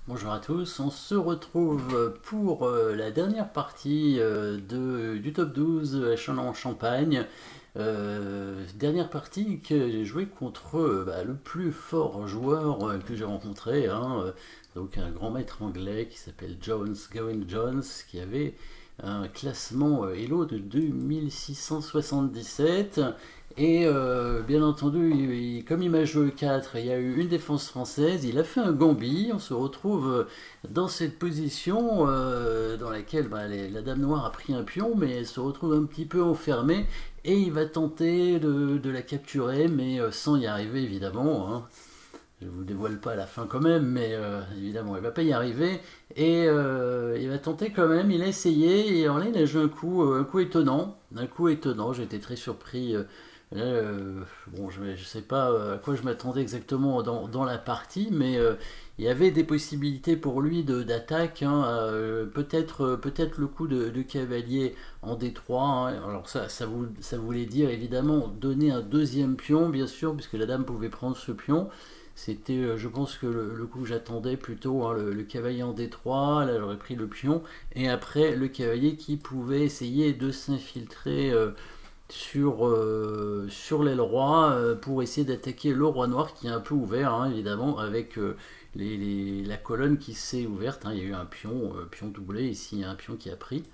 Bonjour à tous, on se retrouve pour la dernière partie du top 12 en Champagne. Dernière partie que j'ai joué contre le plus fort joueur que j'ai rencontré, donc un grand maître anglais qui s'appelle Gawain Jones, qui avait un classement Elo de 2677. Et bien entendu, comme il m'a joué 4, il y a eu une défense française, il a fait un Gambit, on se retrouve dans cette position dans laquelle la Dame Noire a pris un pion, mais elle se retrouve un petit peu enfermée, et il va tenter de la capturer, mais sans y arriver évidemment. Je vous dévoile pas la fin quand même, mais évidemment, il va pas y arriver. Et il va tenter quand même, il a essayé, et alors là, il a joué un coup étonnant. Un coup étonnant, j'ai été très surpris. Là, bon, je ne sais pas à quoi je m'attendais exactement dans la partie, mais il y avait des possibilités pour lui d'attaque. Peut-être le coup de cavalier en D3. Alors ça voulait dire évidemment donner un deuxième pion, bien sûr, puisque la dame pouvait prendre ce pion. C'était, je pense que le coup que j'attendais plutôt, le cavalier en D3, là j'aurais pris le pion, et après le cavalier qui pouvait essayer de s'infiltrer sur l'aile roi pour essayer d'attaquer le roi noir qui est un peu ouvert, évidemment, avec la colonne qui s'est ouverte. Il y a eu un pion doublé, ici il y a un pion qui a pris.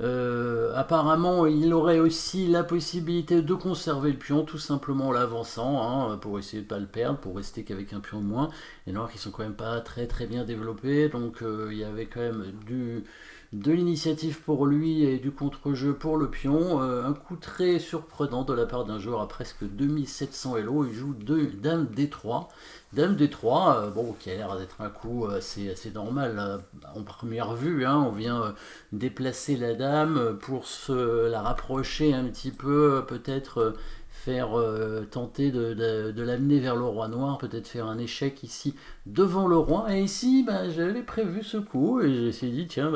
Apparemment, il aurait aussi la possibilité de conserver le pion tout simplement en l'avançant, pour essayer de ne pas le perdre, pour rester qu'avec un pion de moins. Les noirs qui sont quand même pas très très bien développés, donc il y avait quand même de l'initiative pour lui et du contre-jeu pour le pion. Un coup très surprenant de la part d'un joueur à presque 2700 Elo. Il joue Dame D3. Dame D3, bon, qui a l'air d'être un coup assez normal en première vue. On vient déplacer la dame pour la rapprocher un petit peu, peut-être faire tenter de l'amener vers le roi noir, peut-être faire un échec ici devant le roi. Et ici, j'avais prévu ce coup et je me suis dit, tiens,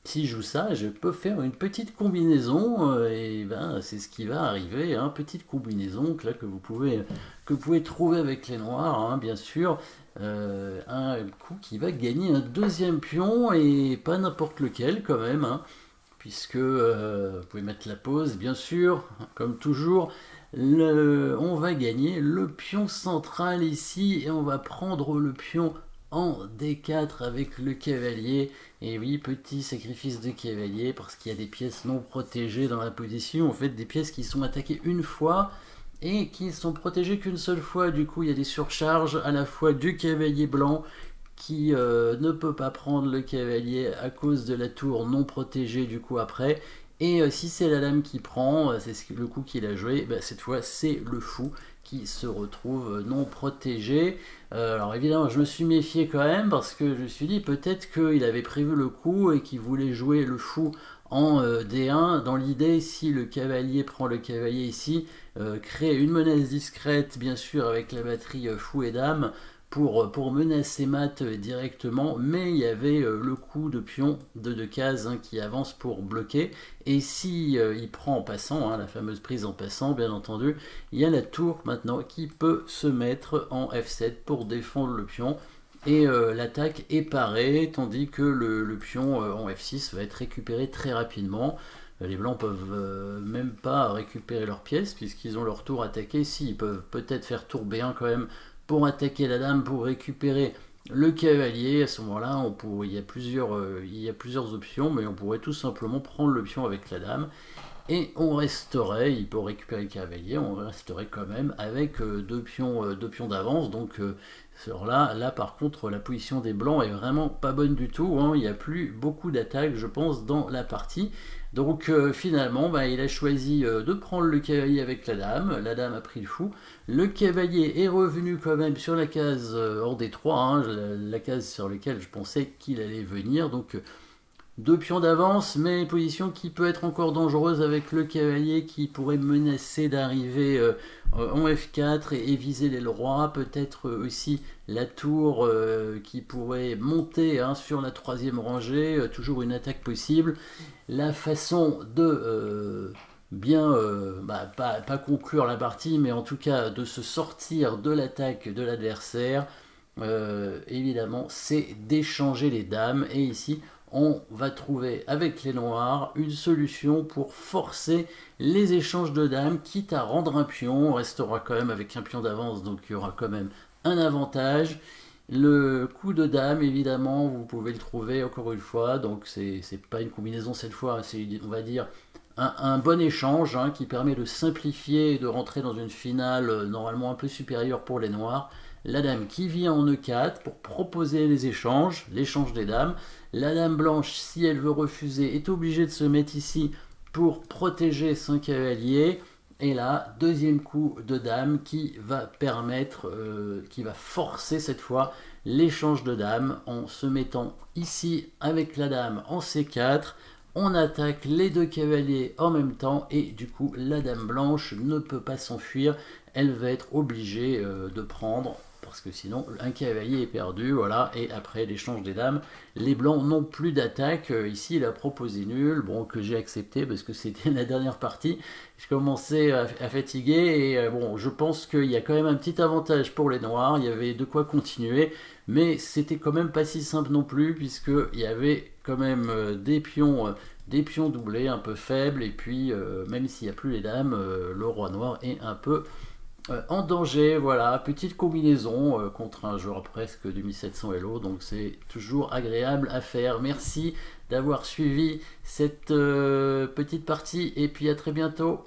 si je joue ça, je peux faire une petite combinaison et c'est ce qui va arriver, petite combinaison que vous pouvez trouver avec les noirs, bien sûr. Un coup qui va gagner un deuxième pion et pas n'importe lequel quand même, puisque vous pouvez mettre la pause, bien sûr, comme toujours. On va gagner le pion central ici et on va prendre le pion en D4 avec le cavalier. Et oui, petit sacrifice de cavalier parce qu'il y a des pièces non protégées dans la position. En fait, des pièces qui sont attaquées une fois et qui sont protégées qu'une seule fois. Du coup, il y a des surcharges à la fois du cavalier blanc qui ne peut pas prendre le cavalier à cause de la tour non protégée du coup après. Et si c'est la dame qui prend, c'est le coup qu'il a joué, cette fois c'est le fou qui se retrouve non protégé. Alors évidemment je me suis méfié quand même parce que je me suis dit peut-être qu'il avait prévu le coup et qu'il voulait jouer le fou en D1 dans l'idée si le cavalier prend le cavalier ici, créer une menace discrète bien sûr avec la batterie fou et dame pour menacer mat directement, mais il y avait le coup de pion de 2 cases qui avance pour bloquer. Et si il prend en passant, la fameuse prise en passant, bien entendu, il y a la tour maintenant qui peut se mettre en F7 pour défendre le pion. Et l'attaque est parée, tandis que le pion en F6 va être récupéré très rapidement. Les blancs peuvent même pas récupérer leurs pièces puisqu'ils ont leur tour attaqué. Si, ils peuvent peut-être faire tour B1 quand même pour attaquer la dame, pour récupérer le cavalier. À ce moment-là, il y a plusieurs options, mais on pourrait tout simplement prendre le pion avec la dame. Et on resterait, il peut récupérer le cavalier, on resterait quand même avec deux pions d'avance. Donc là par contre, la position des blancs est vraiment pas bonne du tout. Il n'y a plus beaucoup d'attaques, je pense, dans la partie. Donc finalement, il a choisi de prendre le cavalier avec la dame. La dame a pris le fou. Le cavalier est revenu quand même sur la case hors des trois, la case sur laquelle je pensais qu'il allait venir. Donc deux pions d'avance, mais une position qui peut être encore dangereuse avec le cavalier qui pourrait menacer d'arriver en F4 et viser l'aile roi. Peut-être aussi la tour qui pourrait monter sur la troisième rangée. Toujours une attaque possible. La façon de pas conclure la partie, mais en tout cas de se sortir de l'attaque de l'adversaire, évidemment, c'est d'échanger les dames. Et ici, on va trouver avec les noirs une solution pour forcer les échanges de dames, quitte à rendre un pion. On restera quand même avec un pion d'avance, donc il y aura quand même un avantage. Le coup de dame, évidemment, vous pouvez le trouver encore une fois, donc c'est pas une combinaison cette fois, c'est, on va dire, un bon échange hein, qui permet de simplifier et de rentrer dans une finale normalement un peu supérieure pour les noirs. La dame qui vient en E4 pour proposer les échanges, l'échange des dames. La dame blanche, si elle veut refuser, est obligée de se mettre ici pour protéger son cavalier. Et là, deuxième coup de dame qui va permettre, qui va forcer cette fois l'échange de dames en se mettant ici avec la dame en C4. On attaque les deux cavaliers en même temps et du coup la dame blanche ne peut pas s'enfuir. Elle va être obligée de prendre parce que sinon un cavalier est perdu, voilà, et après l'échange des dames, les blancs n'ont plus d'attaque, ici il a proposé nul, bon, que j'ai accepté parce que c'était la dernière partie, je commençais à fatiguer, et bon, je pense qu'il y a quand même un petit avantage pour les noirs, il y avait de quoi continuer, mais c'était quand même pas si simple non plus, puisqu'il y avait quand même des pions doublés un peu faibles, et puis même s'il n'y a plus les dames, le roi noir est un peu en danger. Voilà, petite combinaison contre un joueur presque de 1700 Elo, donc c'est toujours agréable à faire. Merci d'avoir suivi cette petite partie et puis à très bientôt.